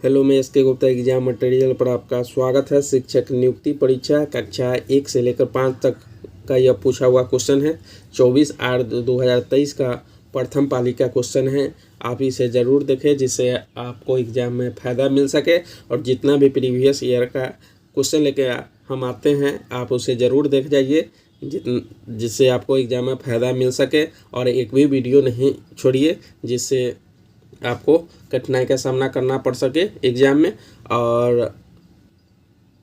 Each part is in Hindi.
हेलो, मैं एस के गुप्ता एग्जाम मटेरियल पर आपका स्वागत है। शिक्षक नियुक्ति परीक्षा कक्षा 1 से लेकर 5 तक का यह पूछा हुआ क्वेश्चन है। 24/8/2023 का प्रथम पाली का क्वेश्चन है। आप इसे ज़रूर देखें जिससे आपको एग्ज़ाम में फ़ायदा मिल सके, और जितना भी प्रीवियस ईयर का क्वेश्चन लेके हम आते हैं आप उसे ज़रूर देख जाइए, जिससे आपको एग्ज़ाम में फ़ायदा मिल सके। और एक भी वीडियो नहीं छोड़िए जिससे आपको कठिनाई का सामना करना पड़ सके एग्ज़ाम में। और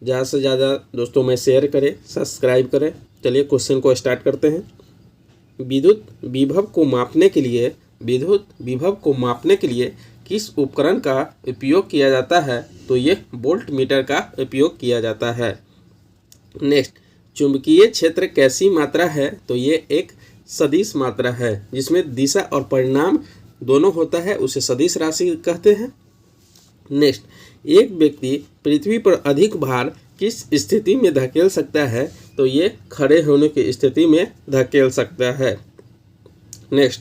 ज़्यादा से ज़्यादा दोस्तों में शेयर करें, सब्सक्राइब करें। चलिए क्वेश्चन को स्टार्ट करते हैं। विद्युत विभव को मापने के लिए किस उपकरण का उपयोग किया जाता है? तो ये वोल्ट मीटर का उपयोग किया जाता है। नेक्स्ट, चुंबकीय क्षेत्र कैसी मात्रा है? तो ये एक सदिश मात्रा है जिसमें दिशा और परिमाण दोनों होता है, उसे सदिश राशि कहते हैं। नेक्स्ट, एक व्यक्ति पृथ्वी पर अधिक भार किस स्थिति में धकेल सकता है? तो ये खड़े होने की स्थिति में धकेल सकता है। नेक्स्ट,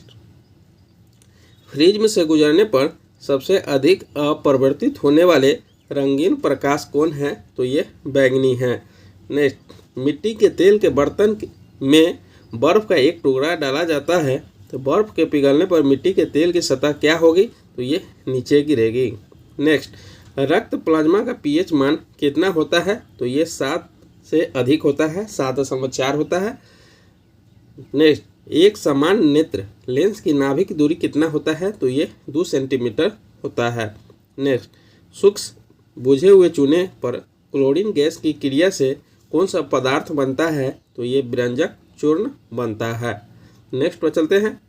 फ्रिज में से गुजरने पर सबसे अधिक अपरिवर्तित होने वाले रंगीन प्रकाश कौन है? तो ये बैंगनी है। नेक्स्ट, मिट्टी के तेल के बर्तन में बर्फ का एक टुकड़ा डाला जाता है, तो बर्फ के पिघलने पर मिट्टी के तेल की सतह क्या होगी? तो ये नीचे गिरेगी। नेक्स्ट, रक्त प्लाज्मा का पीएच मान कितना होता है? तो ये 7 से अधिक होता है, 7.4 होता है। नेक्स्ट, एक समान नेत्र लेंस की नाभिक की दूरी कितना होता है? तो ये 2 सेंटीमीटर होता है। नेक्स्ट, सूक्ष्म बुझे हुए चूने पर क्लोरीन गैस की क्रिया से कौन सा पदार्थ बनता है? तो ये व्यंजक चूर्ण बनता है। नेक्स्ट पर चलते हैं।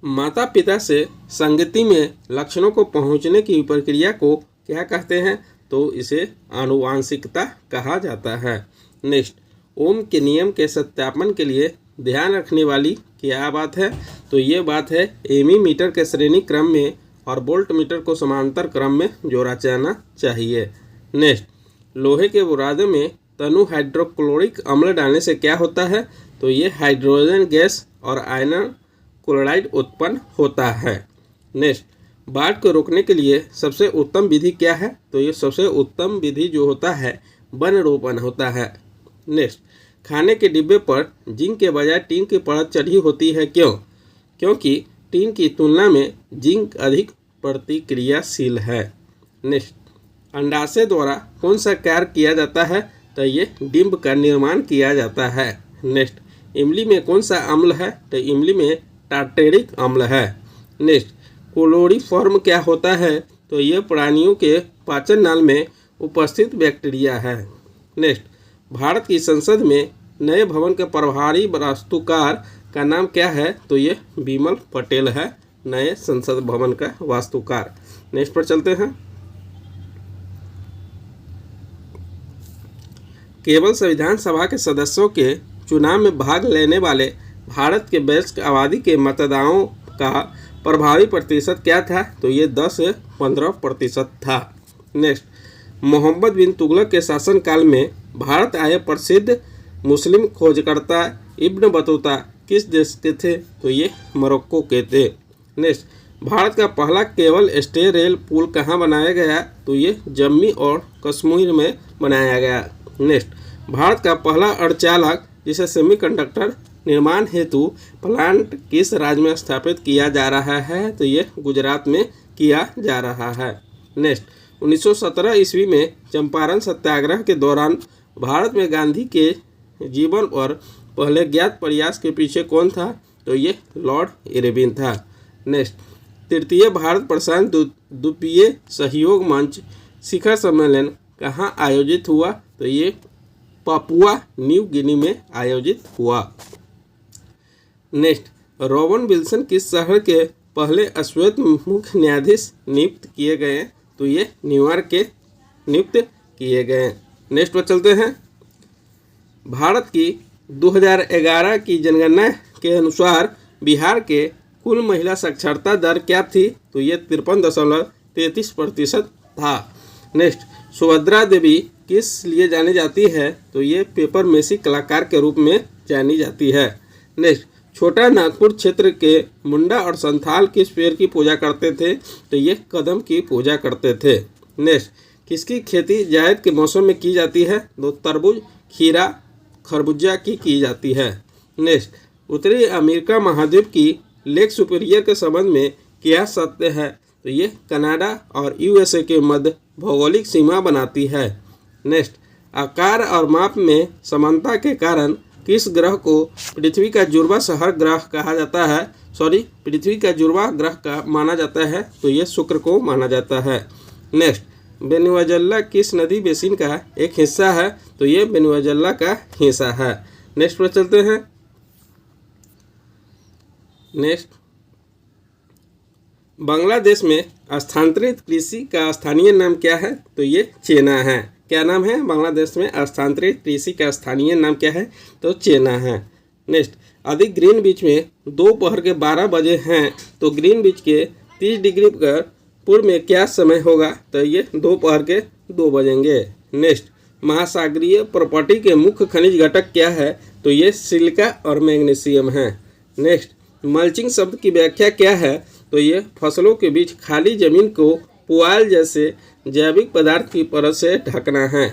माता पिता से संगति में लक्षणों को पहुंचने की प्रक्रिया को क्या कहते हैं? तो इसे आनुवांशिकता कहा जाता है। नेक्स्ट, ओम के नियम के सत्यापन के लिए ध्यान रखने वाली क्या बात है? तो ये बात है एमी मीटर के श्रेणी क्रम में और वोल्ट मीटर को समांतर क्रम में जोड़ा जाना चाहिए। नेक्स्ट, लोहे के बुरादे में तनु हाइड्रोक्लोरिक अम्ल डालने से क्या होता है? तो ये हाइड्रोजन गैस और आयरन क्लोराइड उत्पन्न होता है। नेक्स्ट, बाढ़ को रोकने के लिए सबसे उत्तम विधि क्या है? तो ये सबसे उत्तम विधि जो होता है वन रोपण होता है। नेक्स्ट, खाने के डिब्बे पर जिंक के बजाय टीन की परत चढ़ी होती है, क्यों? क्योंकि टीन की तुलना में जिंक अधिक प्रतिक्रियाशील है। नेक्स्ट, अंडाशय द्वारा कौन सा कार्य किया जाता है? तो ये डिंब का निर्माण किया जाता है। नेक्स्ट, इमली में कौन सा अम्ल है? तो इमली में टार्टेरिक अम्ल है। नेक्स्ट, क्लोरोफॉर्म क्या होता है? तो ये प्राणियों के पाचन नाल में उपस्थित बैक्टीरिया है। नेक्स्ट, भारत की संसद में नए भवन के प्रभारी वास्तुकार का नाम क्या है? तो ये विमल पटेल है, नए संसद भवन का वास्तुकार। नेक्स्ट पर चलते हैं। केवल संविधान सभा के सदस्यों के चुनाव में भाग लेने वाले भारत के वयस्क आबादी के मतदाताओं का प्रभावी प्रतिशत क्या था? तो ये 10 से 15% था। नेक्स्ट, मोहम्मद बिन तुगलक के शासनकाल में भारत आए प्रसिद्ध मुस्लिम खोजकर्ता इब्न बतूता किस देश के थे? तो ये मोरक्को के थे। नेक्स्ट, भारत का पहला केबल स्टे रेल पुल कहाँ बनाया गया? तो ये जम्मू और कश्मीर में बनाया गया। नेक्स्ट, भारत का पहला अर्धचालक जिसे सेमीकंडक्टर निर्माण हेतु प्लांट किस राज्य में स्थापित किया जा रहा है? तो ये गुजरात में किया जा रहा है। नेक्स्ट, 1917 ईस्वी में चंपारण सत्याग्रह के दौरान भारत में गांधी के जीवन और पहले ज्ञात प्रयास के पीछे कौन था? तो ये लॉर्ड इरविन था। नेक्स्ट, तृतीय भारत प्रशांत द्वीपीय सहयोग मंच शिखर सम्मेलन कहाँ आयोजित हुआ? तो ये पापुआ न्यू गिनी में आयोजित हुआ। नेक्स्ट, रोवन विल्सन किस शहर के पहले अश्वेत मुख्य न्यायाधीश नियुक्त किए गए? तो ये न्यूयॉर्क के नियुक्त किए गए। नेक्स्ट पर चलते हैं। भारत की 2011 की जनगणना के अनुसार बिहार के कुल महिला साक्षरता दर क्या थी? तो ये 53.33% था। नेक्स्ट, सुभद्रा देवी किस लिए जानी जाती है? तो ये पेपर मेसी कलाकार के रूप में जानी जाती है। नेक्स्ट, छोटा नागपुर क्षेत्र के मुंडा और संथाल किस पेड़ की पूजा करते थे? तो ये कदम की पूजा करते थे। नेक्स्ट, किसकी खेती जायद के मौसम में की जाती है? तो तरबूज, खीरा, खरबूजा की जाती है। नेक्स्ट, उत्तरी अमेरिका महाद्वीप की लेक सुपीरियर के संबंध में क्या सत्य है? तो ये कनाडा और यूएसए के मध्य भौगोलिक सीमा बनाती है। नेक्स्ट, आकार और माप में समानता के कारण किस ग्रह को पृथ्वी का जुड़वा शहर ग्रह कहा जाता है? पृथ्वी का जुड़वा ग्रह का माना जाता है, तो ये शुक्र को माना जाता है। नेक्स्ट, वेनेजुएला किस नदी बेसिन का एक हिस्सा है? तो ये वेनेजुएला का हिस्सा है। नेक्स्ट पर चलते हैं। नेक्स्ट, बांग्लादेश में स्थानांतरित कृषि का स्थानीय नाम क्या है? तो ये चेना है। क्या नाम है? बांग्लादेश में स्थानांतरित कृषि का स्थानीय नाम क्या है? तो चेना है। नेक्स्ट, यदि ग्रीनविच में दोपहर के 12 बजे हैं तो ग्रीनविच के 30 डिग्री पर पूर्व में क्या समय होगा? तो ये दोपहर के 2 बजेंगे। नेक्स्ट, महासागरीय प्रॉपर्टी के मुख्य खनिज घटक क्या है? तो ये सिलिका और मैग्नीशियम है। नेक्स्ट, मल्चिंग शब्द की व्याख्या क्या है? तो ये फसलों के बीच खाली जमीन को पुआल जैसे जैविक पदार्थ की परत से ढकना है।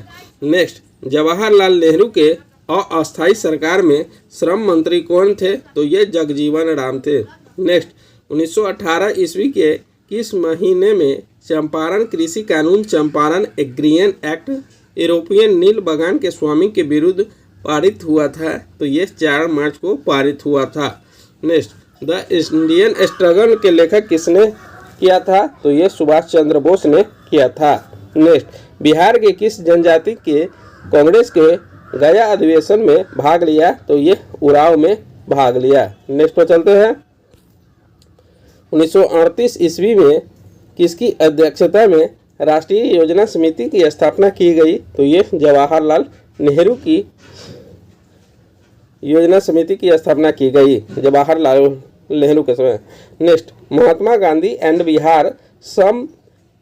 नेक्स्ट, जवाहरलाल नेहरू के अस्थायी सरकार में श्रम मंत्री कौन थे? तो ये जगजीवन राम थे। नेक्स्ट, 1918 ईस्वी के किस महीने में चंपारण कृषि कानून चंपारण एग्रीयन एक्ट यूरोपियन नील बगान के स्वामी के विरुद्ध पारित हुआ था? तो ये 4 मार्च को पारित हुआ था। नेक्स्ट, द इंडियन स्ट्रगल के लेखक किसने किया था? तो ये सुभाष चंद्र बोस ने किया था। नेक्स्ट, बिहार के किस जनजाति के कांग्रेस के गया अधिवेशन में भाग लिया? तो ये उराव में भाग लिया। नेक्स्ट पर चलते हैं। 1938 ईस्वी में किसकी अध्यक्षता में राष्ट्रीय योजना समिति की स्थापना की गई? तो ये जवाहरलाल नेहरू की योजना समिति की स्थापना की गई, जवाहरलाल नेहरू के समय। Next, Mahatma Gandhi and Bihar some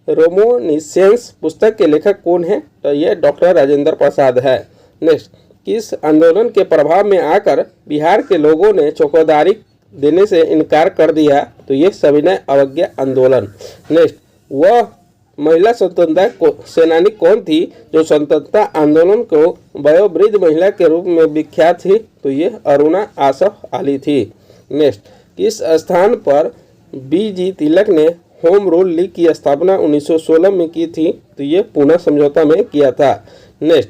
reminiscences पुस्तक के लेखक कौन है? तो ये डॉक्टर राजेंद्र प्रसाद है। नेक्स्ट, किस आंदोलन के प्रभाव में आकर बिहार के लोगों ने चौकीदारी देने से इनकार कर दिया? तो ये सविनय अवज्ञा आंदोलन। नेक्स्ट, वह महिला स्वतंत्रता सेनानी कौन थी जो स्वतंत्रता आंदोलन को वयोवृद्ध महिला के रूप में विख्यात थी? तो ये अरुणा आसफ अली थी। नेक्स्ट, किस स्थान पर बीजी तिलक ने होम रूल लीग की स्थापना 1916 में की थी? तो ये पुणे समझौता में किया था। नेक्स्ट,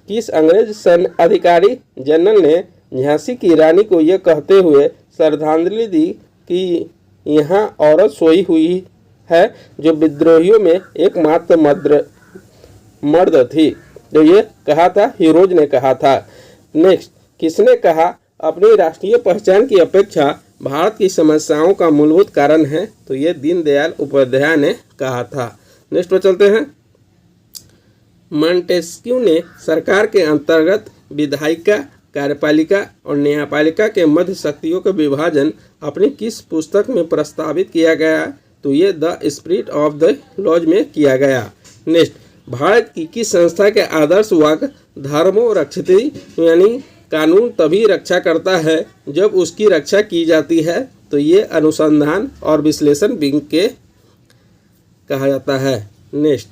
किस अंग्रेज सैन्य अधिकारी जनरल ने झांसी की रानी को यह कहते हुए श्रद्धांजलि दी कि यहाँ औरत सोई हुई है जो विद्रोहियों में एकमात्र मर्द थी? जो ये कहा था हीरोज ने कहा था। नेक्स्ट, किसने कहा अपनी राष्ट्रीय पहचान की अपेक्षा भारत की समस्याओं का मूलभूत कारण है? तो ये दीनदयाल उपाध्याय ने कहा था। नेक्स्ट पर चलते हैं। मॉन्टेस्क्यू ने सरकार के अंतर्गत विधायिका, कार्यपालिका और न्यायपालिका के मध्य शक्तियों का विभाजन अपनी किस पुस्तक में प्रस्तावित किया गया? तो ये the spirit of the laws में किया गया। नेक्स्ट, भारत की किस संस्था के आदर्श वाक्य धर्मो रक्षति यानी कानून तभी रक्षा करता है जब उसकी रक्षा की जाती है? तो ये अनुसंधान और विश्लेषण विंग के कहा जाता है। नेक्स्ट,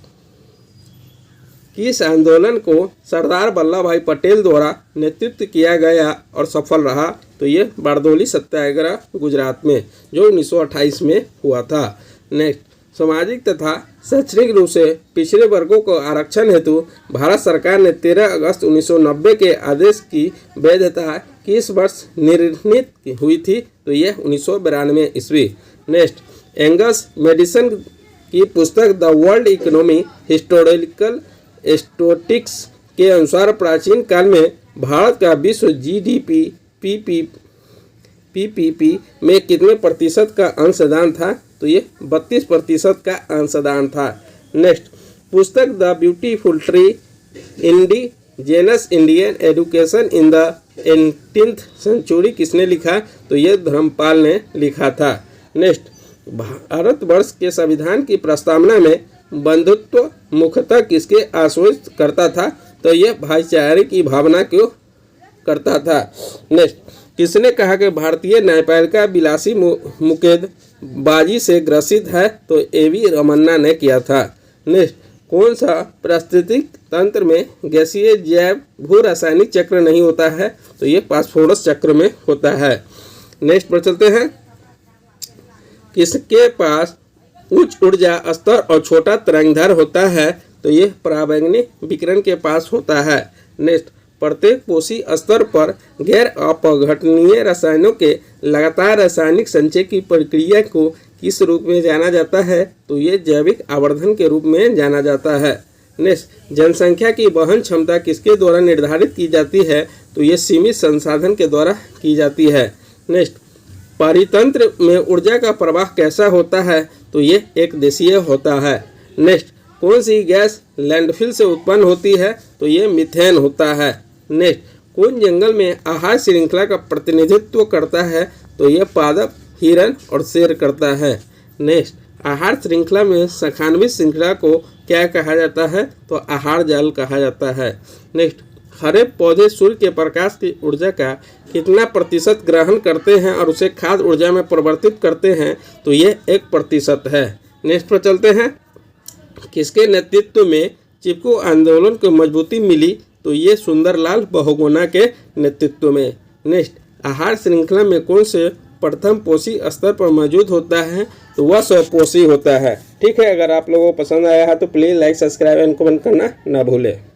किस आंदोलन को सरदार वल्लभ भाई पटेल द्वारा नेतृत्व किया गया और सफल रहा? तो ये बारदोली सत्याग्रह गुजरात में जो 1928 में हुआ था। नेक्स्ट, सामाजिक तथा शैक्षणिक रूप से पिछड़े वर्गों को आरक्षण हेतु भारत सरकार ने 13 अगस्त 1990 के आदेश की वैधता किस वर्ष निर्णीत हुई थी? तो ये 1992 ईस्वी। नेक्स्ट, एंगस मेडिसन की पुस्तक the world economy historical statistics के अनुसार प्राचीन काल में भारत का विश्व जीडीपी पीपीपी में कितने प्रतिशत का अंशदान था? तो ये 32% का अंशदान था। नेक्स्ट, पुस्तक the beautiful tree indigenous Indian education in the 18th century किसने लिखा? तो ये धर्मपाल ने लिखा था। नेक्स्ट, भारतवर्ष के संविधान की प्रस्तावना में बंधुत्व मुख्यतः किसके आश्वासित करता था? तो ये भाईचारे की भावना को करता था। नेक्स्ट, किसने कहा कि भारतीय न्यायपालिका विलासी मुक्केबाजी से ग्रसित है? तो A.V. रमन्ना ने किया था। नेक्स्ट, कौन सा पारिस्थितिक तंत्र में गैसीय जैव भू रासायनिक चक्र नहीं होता है? तो ये फास्फोरस चक्र में होता है। नेक्स्ट पर चलते हैं, किसके पास उच्च ऊर्जा स्तर और छोटा तरंगदैर्घ्य होता है? तो ये पराबैंगनी विकिरण के पास होता है। नेक्स्ट, प्रत्येक कोशी स्तर पर गैर अपघटनीय रसायनों के लगातार रासायनिक संचय की प्रक्रिया को किस रूप में जाना जाता है? तो ये जैविक आवर्धन के रूप में जाना जाता है। नेक्स्ट, जनसंख्या की वहन क्षमता किसके द्वारा निर्धारित की जाती है? तो ये सीमित संसाधन के द्वारा की जाती है। नेक्स्ट, परितंत्र में ऊर्जा का प्रवाह कैसा होता है? तो ये एक दिशीय होता है। नेक्स्ट, कौन सी गैस लैंडफिल से उत्पन्न होती है? तो ये मीथेन होता है। नेक्स्ट, कौन जंगल में आहार श्रृंखला का प्रतिनिधित्व करता है? तो ये पादप, हिरन और शेर करता है। नेक्स्ट, आहार श्रृंखला में शाखान्वित श्रृंखला को क्या कहा जाता है? तो आहार जाल कहा जाता है। नेक्स्ट, हरे पौधे सूर्य के प्रकाश की ऊर्जा का कितना प्रतिशत ग्रहण करते हैं और उसे खाद्य ऊर्जा में परिवर्तित करते हैं? तो ये 1% है। नेक्स्ट पर चलते हैं, किसके नेतृत्व में चिपको आंदोलन को मजबूती मिली? तो ये सुंदरलाल बहुगुणा के नेतृत्व में। नेक्स्ट, आहार श्रृंखला में कौन से प्रथम पोषी स्तर पर मौजूद होता है? तो वह स्वपोषी होता है। ठीक है, अगर आप लोगों को पसंद आया है तो please like, subscribe and comment करना ना भूलें।